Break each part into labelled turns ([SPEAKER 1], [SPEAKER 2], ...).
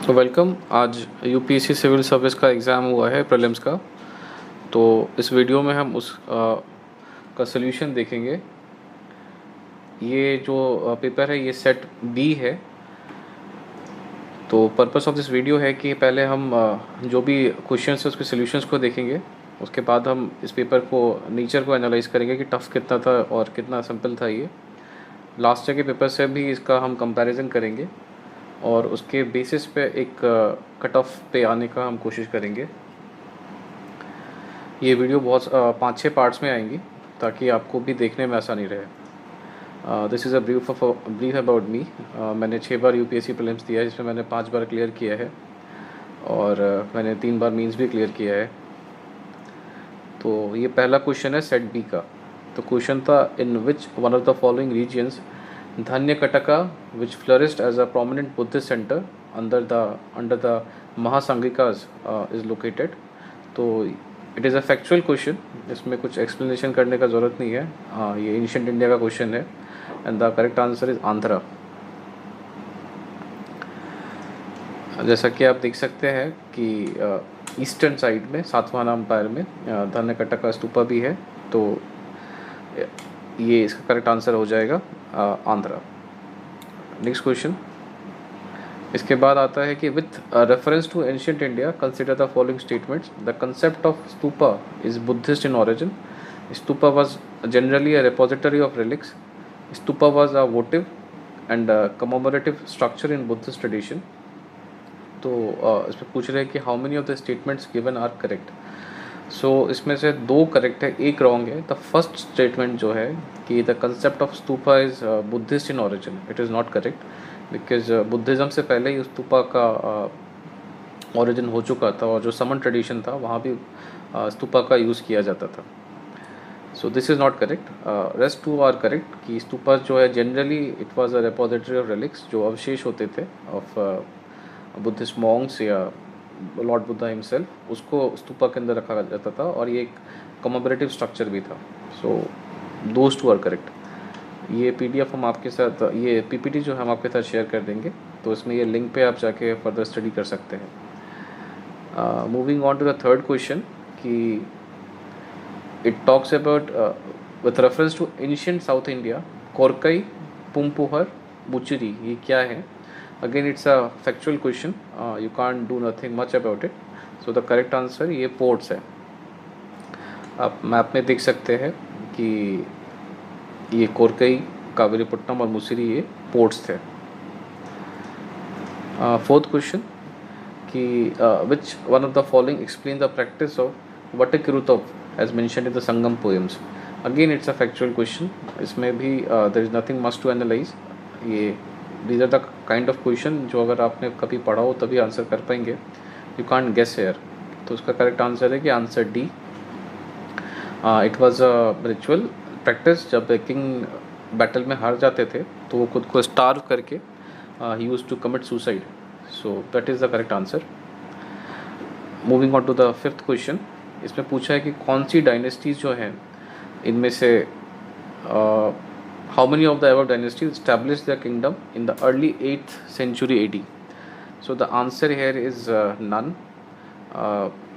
[SPEAKER 1] तो वेलकम। आज UPSC civil service का एग्ज़ाम हुआ है प्रीलिम्स का। तो इस वीडियो में हम उस का सलूशन देखेंगे। ये जो पेपर है ये सेट बी है। तो पर्पस ऑफ दिस वीडियो है कि पहले हम जो भी क्वेश्चंस है उसके सॉल्यूशंस को देखेंगे। उसके बाद हम इस पेपर को नेचर को एनालाइज करेंगे कि टफ़ कितना था और कितना सिंपल था। ये लास्ट ईयर के पेपर से भी इसका हम कंपैरिजन करेंगे और उसके बेसिस पे एक कट ऑफ पे आने का हम कोशिश करेंगे। ये वीडियो बहुत 5-6 पार्ट्स में आएंगी ताकि आपको भी देखने में आसानी रहे। This is a brief about me. मैंने 6 बार यूपीएससी प्रीलिम्स दिया है, जिसमें मैंने 5 बार क्लियर किया है और मैंने 3 बार मीन्स भी क्लियर किया है। तो ये पहला क्वेश्चन है सेट बी का। तो क्वेश्चन था, in which one of the following regions Dhanyakataka which flourished as a prominent Buddhist centre under the Mahasanghikas is located. तो it is a factual question, इसमें कुछ एक्सप्लेनेशन करने का ज़रूरत नहीं है। ये एंशिएंट इंडिया का क्वेश्चन है and the correct answer is Andhra. जैसा कि आप देख सकते हैं कि ईस्टर्न साइड में सातवाहन एम्पायर में धन्यकटका स्तूपा भी है। तो ये इसका करेक्ट आंसर हो जाएगा आंध्रा। नेक्स्ट क्वेश्चन इसके बाद आता है कि with reference to ancient India consider the following statements. The concept of stupa is Buddhist in origin. Stupa was generally a repository of relics. Stupa was a votive and commemorative structure in Buddhist tradition. तो इसमें पूछ रहे हैं कि how many of the statements given are correct. So इसमें से 2 correct है, 1 wrong है। द फर्स्ट स्टेटमेंट जो है कि the concept of stupa is Buddhist in origin, it is not correct because Buddhism से पहले ही स्तूपा का ओरिजिन हो चुका था और जो समन ट्रेडिशन था वहाँ भी स्तूपा का यूज़ किया जाता था। So this is not correct. Rest 2 are correct कि स्तूपा जो है generally it was a repository of relics, जो अवशेष होते थे ऑफ बुद्धिस्ट मॉन्क्स या लॉर्ड बुद्धा हिमसेल्फ, उसको स्तूपा के अंदर रखा जाता था और ये एक कमोमरेटिव स्ट्रक्चर भी था। So those 2 are correct. ये पीडीएफ हम आपके साथ, ये पीपीटी जो हम आपके साथ शेयर कर देंगे, तो इसमें ये लिंक पे आप जाके फर्दर स्टडी कर सकते हैं। Moving on to the third question कि it talks about with reference to ancient South India Korkai Poompuhar Muchiri, ये क्या है। Again it's a factual question, you can't do nothing much about it. So the correct answer ये ports है। आप map में देख सकते हैं कि ये कोरकई, कावेरीपट्टनम और मुसिरी ये पोर्ट्स थे। फोर्थ क्वेश्चन कि which one of the following explain the practice of Vatakkiruttal as mentioned in the Sangam poems. Again it's a factual question, इसमें भी there is nothing much to analyse. ये these are the kind of question जो अगर आपने कभी पढ़ा हो तभी आंसर कर पाएंगे, यू कांट गेस हेयर। तो उसका करेक्ट आंसर है कि answer D. It was a ritual practice, जब किंग बैटल में हार जाते थे तो वो खुद को स्टार्व करके ही used to commit suicide. So that is the correct answer. Moving on to the fifth question, इसमें पूछा है कि कौन सी डायनेस्टीज जो हैं इनमें से how many of the above dynasties established their kingdom in the early 8th century AD? So the answer here is none,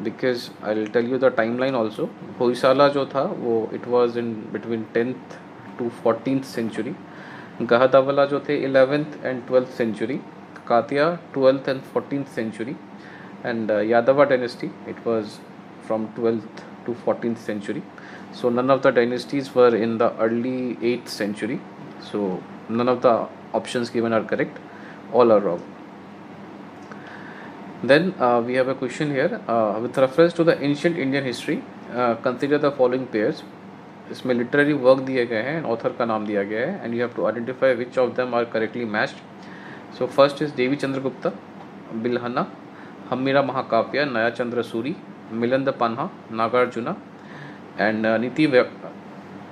[SPEAKER 1] because I'll tell you the timeline also. Hoysala जो था वो it was in between 10th to 14th century. Gahadavala जो थे 11th and 12th century. Kakatiya 12th and 14th century. And Yadava dynasty, it was from 12th to 14th century. So none of the dynasties were in the early 8th century. So none of the options given are correct, all are wrong. Then we have a question here with reference to the ancient Indian history. Consider the following pairs. इसमें literary work दिए गए हैं, author का नाम दिया गया है, and you have to identify which of them are correctly matched. So first is Devi Chandragupta, Bilhana, Hammira Mahakavya, नया चंद्र Suri, Milind panha, Nagarjuna, and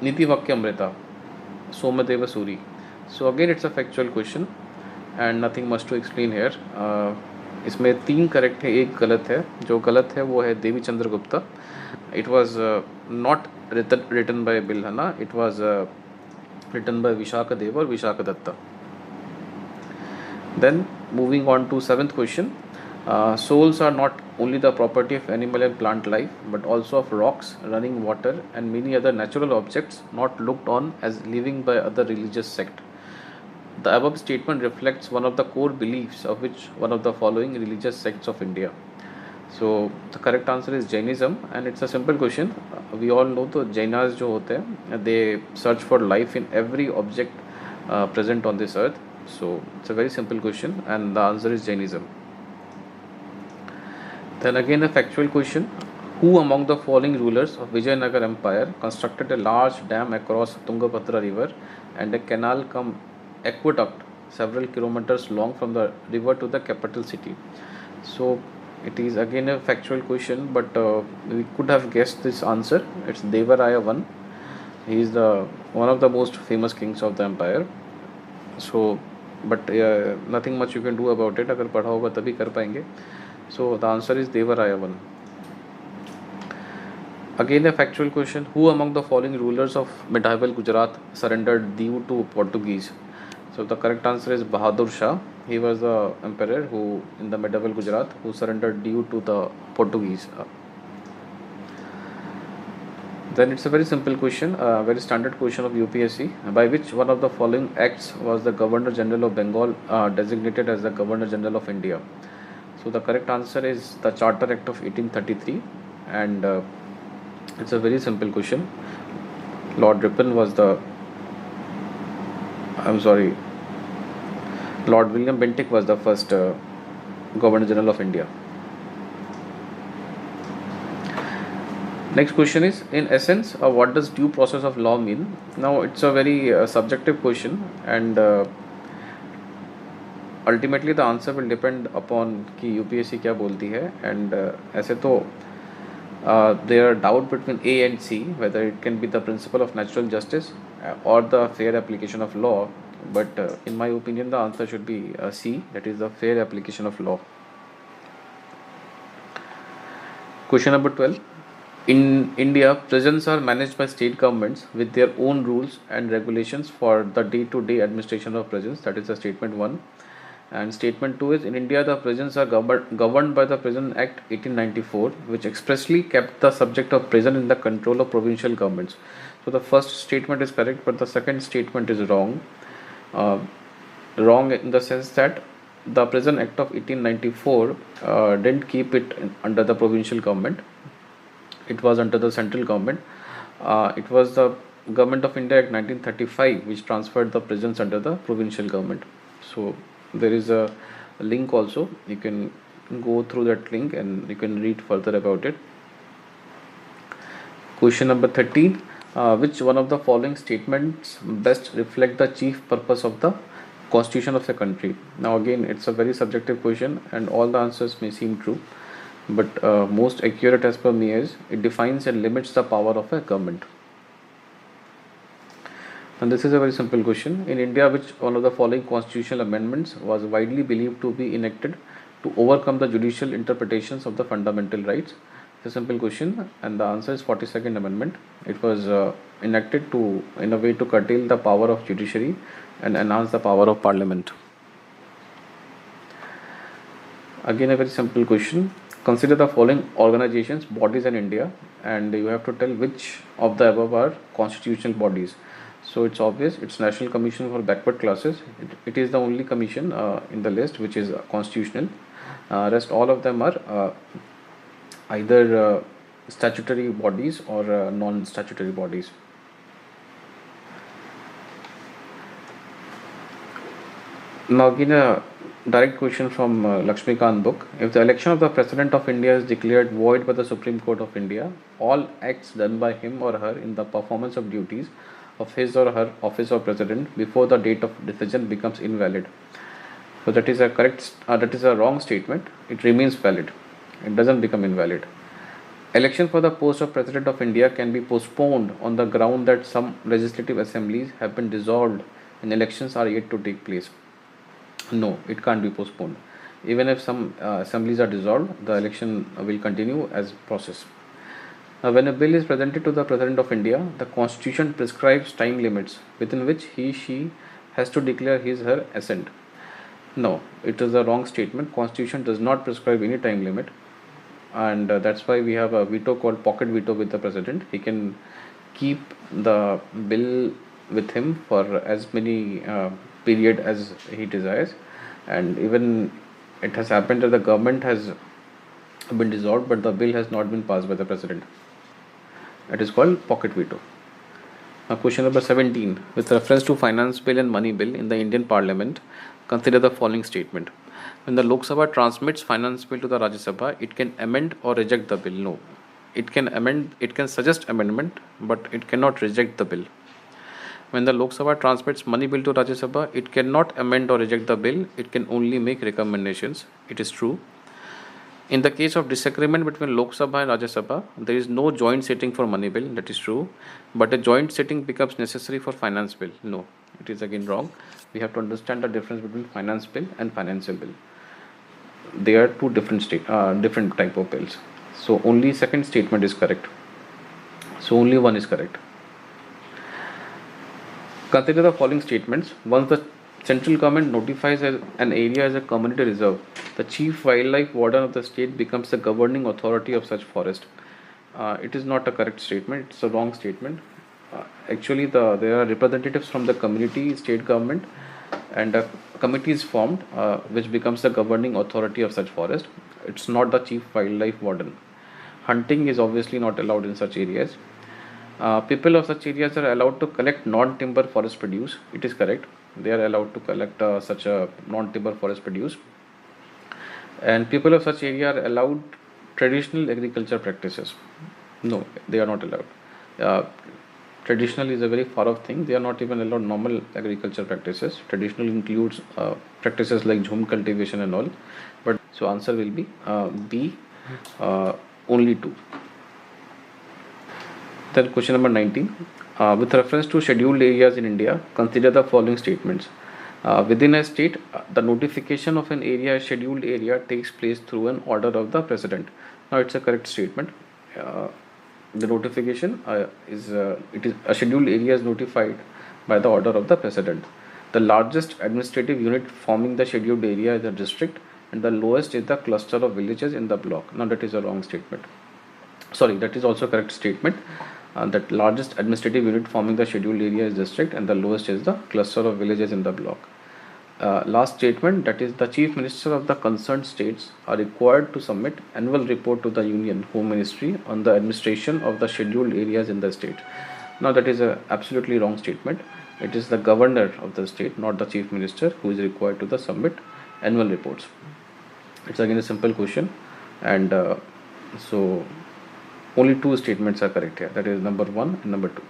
[SPEAKER 1] Niti Vakya Amrita, Somadeva Suri. So again it's a factual question and nothing much to explain here. इसमें 3 करेक्ट है, 1 गलत है. जो गलत है वो है Devi Chandragupta. It was not written by Bilhana, it was written by Vishakhadev और Vishakhadatta. Then moving on to seventh question. Souls are not only the property of animal and plant life, but also of rocks, running water, and many other natural objects not looked on as living by other religious sect. The above statement reflects one of the core beliefs of which one of the following religious sects of India. So the correct answer is Jainism, and it's a simple question. We all know the Jainas जो होते हैं, they search for life in every object present on this earth. So it's a very simple question, and the answer is Jainism. Then again a factual question. Who among the following rulers of Vijayanagar Empire constructed a large dam across Tungabhadra river and a canal cum aqueduct several kilometers long from the river to the capital city? So it is again a factual question, but we could have guessed this answer. It's Devaraya I. He is the one of the most famous kings of the empire. So but nothing much you can do about it. अगर पढ़ा होगा तभी कर पाएंगे. So the answer is Devaraya I. Again a factual question. Who among the following rulers of medieval Gujarat surrendered Diu to Portuguese? So the correct answer is Bahadur Shah. He was the emperor who in the medieval Gujarat who surrendered Diu to the Portuguese. Then it's a very simple question, a very standard question of UPSC. By which one of the following acts was the Governor General of Bengal designated as the Governor General of India? So the correct answer is the Charter Act of 1833, and it's a very simple question. Lord Ripon was the Lord William Bentinck was the first Governor General of India. Next question is, in essence, what does due process of law mean? Now it's a very subjective question, and ultimately the answer will depend upon कि UPSC क्या बोलती है, and ऐसे तो there are doubt between A and C whether it can be the principle of natural justice or the fair application of law, but in my opinion the answer should be C, that is the fair application of law. Question number 12. In India, prisons are managed by state governments with their own rules and regulations for the day-to-day administration of prisons. That is the statement 1. And statement 2 is, in India, the prisons are governed by the Prison Act 1894, which expressly kept the subject of prison in the control of provincial governments. So the first statement is correct, but the second statement is wrong. Wrong in the sense that the Prison Act of 1894 didn't keep it under the provincial government. It was under the central government. It was the Government of India Act 1935 which transferred the prisons under the provincial government. So there is a link also. You can go through that link and you can read further about it. Question number 13. Which one of the following statements best reflect the chief purpose of the constitution of the country? Now again, it's a very subjective question and all the answers may seem true, but most accurate as per me is, it defines and limits the power of a government. And this is a very simple question. In India, which one of the following constitutional amendments was widely believed to be enacted to overcome the judicial interpretations of the fundamental rights? It's a simple question, and the answer is 42nd Amendment. It was enacted to, in a way, to curtail the power of judiciary and enhance the power of parliament. Again, a very simple question. Consider the following organizations, bodies in India, and you have to tell which of the above are constitutional bodies. So it's obvious, it's National Commission for Backward Classes. It is the only commission in the list which is constitutional. Rest all of them are either statutory bodies or non-statutory bodies. Now again a direct question from Lakshmikant book. If the election of the President of India is declared void by the Supreme Court of India, all acts done by him or her in the performance of duties of his or her office of President before the date of decision becomes invalid. So that is a wrong statement. It remains valid. It doesn't become invalid. Election for the post of President of India can be postponed on the ground that some legislative assemblies have been dissolved and elections are yet to take place. No, it can't be postponed. Even if some assemblies are dissolved, the election will continue as process. Now, when a bill is presented to the President of India, the Constitution prescribes time limits within which he/she has to declare his/her assent. No, it is a wrong statement. Constitution does not prescribe any time limit, and that's why we have a veto called pocket veto with the president. He can keep the bill with him for as many period as he desires, and even it has happened that the government has been dissolved, but the bill has not been passed by the president. That is called pocket veto. Now, question number 17. With reference to finance bill and money bill in the Indian Parliament, consider the following statement. When the Lok Sabha transmits finance bill to the Rajya Sabha, it can amend or reject the bill. No. It can amend, it can suggest amendment, but it cannot reject the bill. When the Lok Sabha transmits money bill to Rajya Sabha, it cannot amend or reject the bill. It can only make recommendations. It is true. In the case of disagreement between Lok Sabha and Rajya Sabha, there is no joint sitting for money bill. That is true. But a joint sitting becomes necessary for finance bill. No, it is again wrong. We have to understand the difference between finance bill and financial bill. They are two different different type of bills. So only second statement is correct. So only one is correct. Consider the following statements. Once the central government notifies an area as a community reserve, the chief wildlife warden of the state becomes the governing authority of such forest. It is not a correct statement. It's a wrong statement. Actually, there are representatives from the community, state government, and a committee is formed which becomes the governing authority of such forest. It's not the chief wildlife warden. Hunting is obviously not allowed in such areas. People of such areas are allowed to collect non-timber forest produce. It is correct. They are allowed to collect such a non-timber forest produce. And people of such area are allowed traditional agriculture practices. No, they are not allowed. Traditional is a very far off thing. They are not even allowed normal agriculture practices. Traditional includes practices like jhum cultivation and all. But so answer will be B, only 2. Then question number 19. With reference to scheduled areas in India, consider the following statements. Within a state, the notification of an area as scheduled area takes place through an order of the president. Now it's a correct statement. The notification is a scheduled area is notified by the order of the president. The largest administrative unit forming the scheduled area is the district, and the lowest is the cluster of villages in the block. Now that is a wrong statement. Sorry, that is also a correct statement. That largest administrative unit forming the scheduled area is district, and the lowest is the cluster of villages in the block. Last statement, that is the chief minister of the concerned states are required to submit annual report to the Union Home Ministry on the administration of the scheduled areas in the state. Now that is a absolutely wrong statement. It is the governor of the state, not the chief minister, who is required to submit annual reports. It's again a simple question, and so only 2 statements are correct here. That is number 1 and number 2.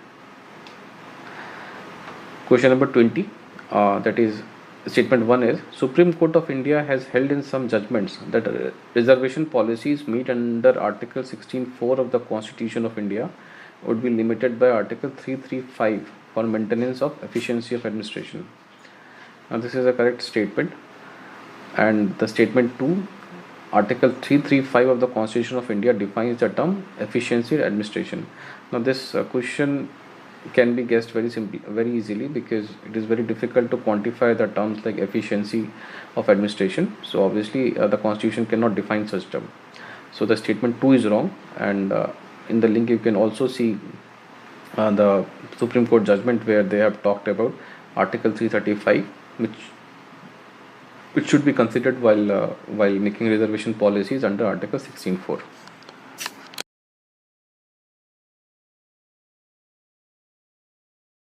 [SPEAKER 1] Question number 20. That is statement 1 is Supreme Court of India has held in some judgments that reservation policies meet under Article 16(4) of the Constitution of India would be limited by Article 335 for maintenance of efficiency of administration. Now this is a correct statement, and the statement 2, Article 335 of the Constitution of India defines the term efficiency administration. Now this question can be guessed very easily, because it is very difficult to quantify the terms like efficiency of administration. So obviously the Constitution cannot define such term. So the statement 2 is wrong, and in the link you can also see the Supreme Court judgment where they have talked about Article 335, which should be considered while making reservation policies under Article 16(4).